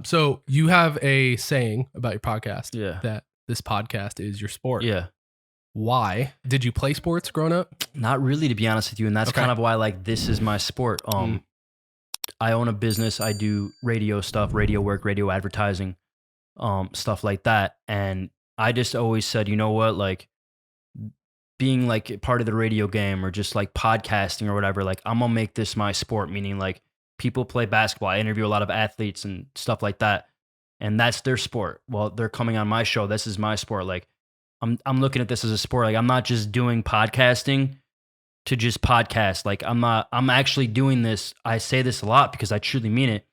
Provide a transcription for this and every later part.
So you have a saying about your podcast that this podcast is your sport. Yeah. Why? Did you play sports growing up? Not really, to be honest with you. And that's kind of why, like, this is my sport. I own a business. I do radio stuff, radio work, radio advertising, stuff like that. And I just always said, you know what, like, being like part of the radio game or just like podcasting or whatever, like, I'm gonna make this my sport, meaning like people play basketball. I interview a lot of athletes and stuff like that, and that's their sport. Well, they're coming on my show. This is my sport. Like, I'm looking at this as a sport. Like, I'm not just doing podcasting to just podcast. Like, I'm actually doing this. I say this a lot because I truly mean it.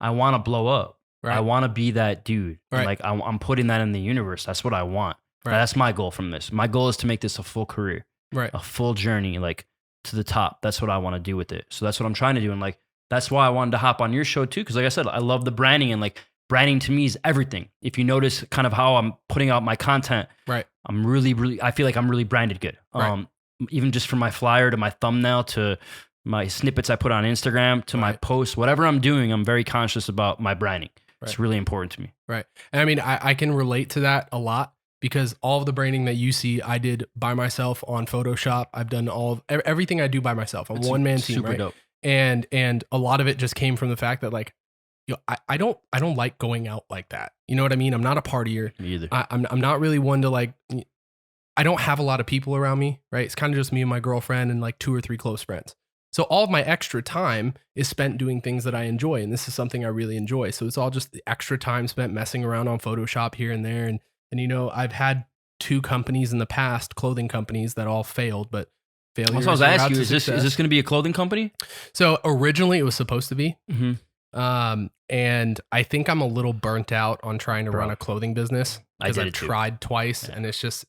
I want to blow up. Right. I want to be that dude. Right. Like, I'm putting that in the universe. That's what I want. Right. That's my goal from this. My goal is to make this a full career, right? A full journey, like, to the top. That's what I want to do with it. So that's what I'm trying to do. And like, that's why I wanted to hop on your show too. Cause like I said, I love the branding, and like, branding to me is everything. If you notice kind of how I'm putting out my content, right? I'm really, I feel like I'm really branded good. Right. Even just from my flyer to my thumbnail to my snippets I put on Instagram to my posts, whatever I'm doing, I'm very conscious about my branding. Right. It's really important to me. Right. And I mean, I can relate to that a lot because all of the branding that you see, I did by myself on Photoshop. I've done everything I do by myself. I'm one man team, super right? Dope. And a lot of it just came from the fact that, like, you know, I don't like going out like that. You know what I mean? I'm not a partier. Me either. I'm not really one to, like, I don't have a lot of people around me, right? It's kind of just me and my girlfriend and like 2 or 3 close friends. So all of my extra time is spent doing things that I enjoy. And this is something I really enjoy. So it's all just the extra time spent messing around on Photoshop here and there. And you know, I've had 2 companies in the past, clothing companies, that all failed, but failure. That's what I was asking you. Is this going to be a clothing company? So originally it was supposed to be. Mm-hmm. And I think I'm a little burnt out on trying to run a clothing business because I've tried twice, and it's just,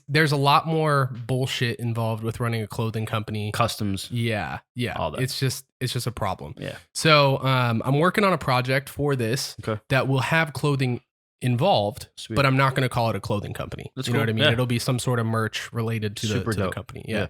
there's a lot more bullshit involved with running a clothing company. Customs. Yeah. All that. It's just a problem. Yeah. So I'm working on a project for this that will have clothing involved, but I'm not going to call it a clothing company. You know what I mean? Yeah. It'll be some sort of merch related to the company. Yeah.